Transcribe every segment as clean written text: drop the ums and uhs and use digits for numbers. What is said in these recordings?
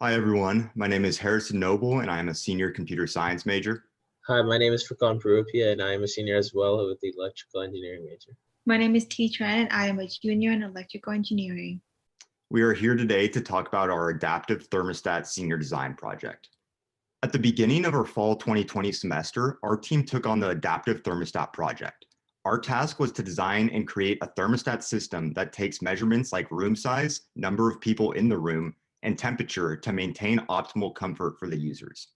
Hi, everyone. My name is Harrison Noble, and I am a senior computer science major. Hi, my name is Furkan Parupia, and I am a senior as well with the electrical engineering major. My name is T. Tran, and I am a junior in electrical engineering. We are here today to talk about our Adaptive Thermostat Senior Design Project. At the beginning of our fall 2020 semester, our team took on the Adaptive Thermostat Project. Our task was to design and create a thermostat system that takes measurements like room size, number of people in the room, and temperature to maintain optimal comfort for the users.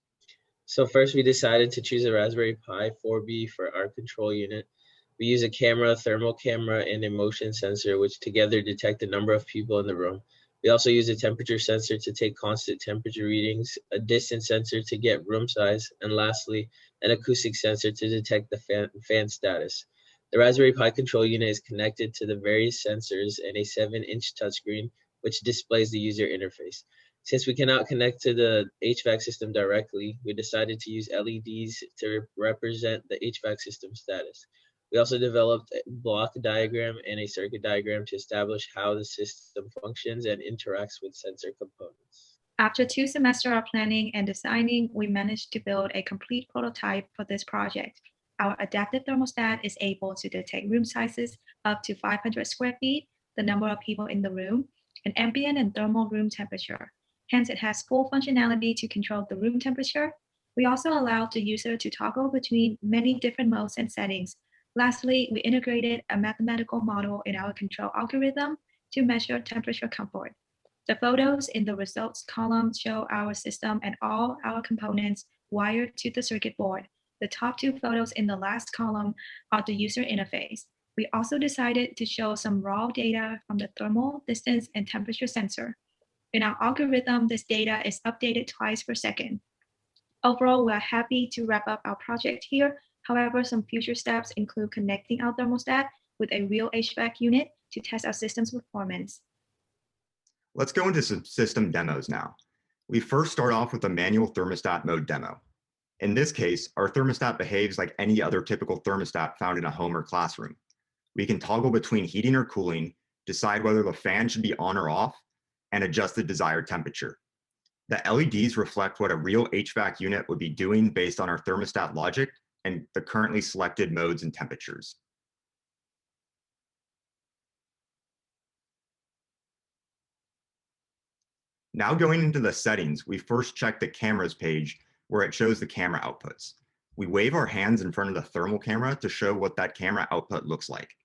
So first we decided to choose a Raspberry Pi 4B for our control unit. We use a camera, thermal camera, and a motion sensor, which together detect the number of people in the room. We also use a temperature sensor to take constant temperature readings, a distance sensor to get room size, and lastly, an acoustic sensor to detect the fan status. The Raspberry Pi control unit is connected to the various sensors and a 7-inch touchscreen, which displays the user interface. Since we cannot connect to the HVAC system directly, we decided to use LEDs to represent the HVAC system status. We also developed a block diagram and a circuit diagram to establish how the system functions and interacts with sensor components. After 2 semesters of planning and designing, we managed to build a complete prototype for this project. Our adaptive thermostat is able to detect room sizes up to 500 square feet, the number of people in the room, and ambient and thermal room temperature. Hence, it has full functionality to control the room temperature. We also allow the user to toggle between many different modes and settings. Lastly, we integrated a mathematical model in our control algorithm to measure temperature comfort. The photos in the results column show our system and all our components wired to the circuit board. The top 2 photos in the last column are the user interface. We also decided to show some raw data from the thermal, distance, and temperature sensor. In our algorithm, this data is updated twice per second. Overall, we are happy to wrap up our project here. However, some future steps include connecting our thermostat with a real HVAC unit to test our system's performance. Let's go into some system demos now. We first start off with a manual thermostat mode demo. In this case, our thermostat behaves like any other typical thermostat found in a home or classroom. We can toggle between heating or cooling, decide whether the fan should be on or off, and adjust the desired temperature. The LEDs reflect what a real HVAC unit would be doing based on our thermostat logic and the currently selected modes and temperatures. Now going into the settings, we first check the cameras page where it shows the camera outputs. We wave our hands in front of the thermal camera to show what that camera output looks like.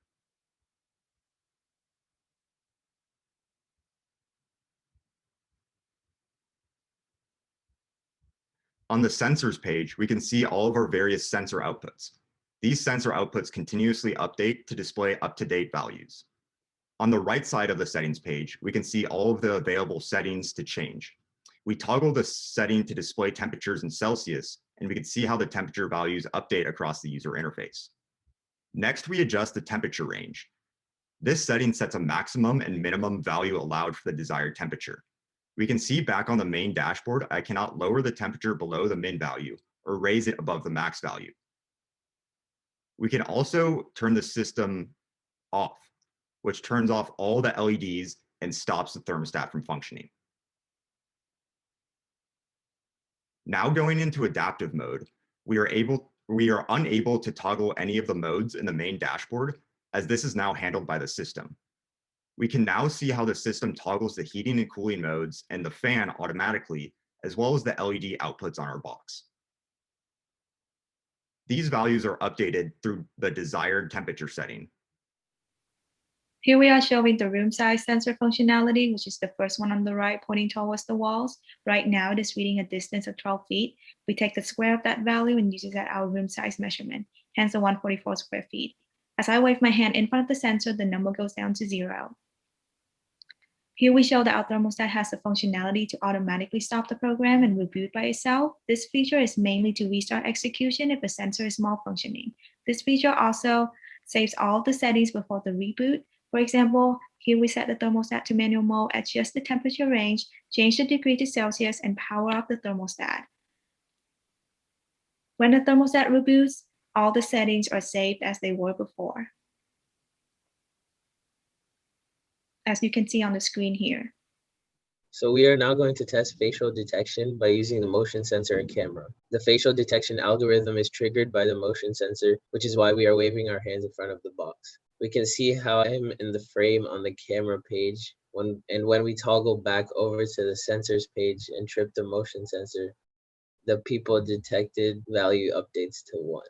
On the sensors page, we can see all of our various sensor outputs. These sensor outputs continuously update to display up-to-date values. On the right side of the settings page, we can see all of the available settings to change. We toggle the setting to display temperatures in Celsius, and we can see how the temperature values update across the user interface. Next, we adjust the temperature range. This setting sets a maximum and minimum value allowed for the desired temperature. We can see back on the main dashboard, I cannot lower the temperature below the min value or raise it above the max value. We can also turn the system off, which turns off all the LEDs and stops the thermostat from functioning. Now going into adaptive mode, we are unable to toggle any of the modes in the main dashboard, as this is now handled by the system. We can now see how the system toggles the heating and cooling modes and the fan automatically, as well as the LED outputs on our box. These values are updated through the desired temperature setting. Here we are showing the room size sensor functionality, which is the first one on the right pointing towards the walls. Right now, it is reading a distance of 12 feet. We take the square of that value and use it as our room size measurement, hence the 144 square feet. As I wave my hand in front of the sensor, the number goes down to 0. Here we show that our thermostat has the functionality to automatically stop the program and reboot by itself. This feature is mainly to restart execution if a sensor is malfunctioning. This feature also saves all of the settings before the reboot. For example, here we set the thermostat to manual mode, adjust the temperature range, change the degree to Celsius, and power off the thermostat. When the thermostat reboots, all the settings are saved as they were before, as you can see on the screen here. So we are now going to test facial detection by using the motion sensor and camera. The facial detection algorithm is triggered by the motion sensor, which is why we are waving our hands in front of the box. We can see how I am in the frame on the camera page, when we toggle back over to the sensors page and trip the motion sensor, the people detected value updates to 1.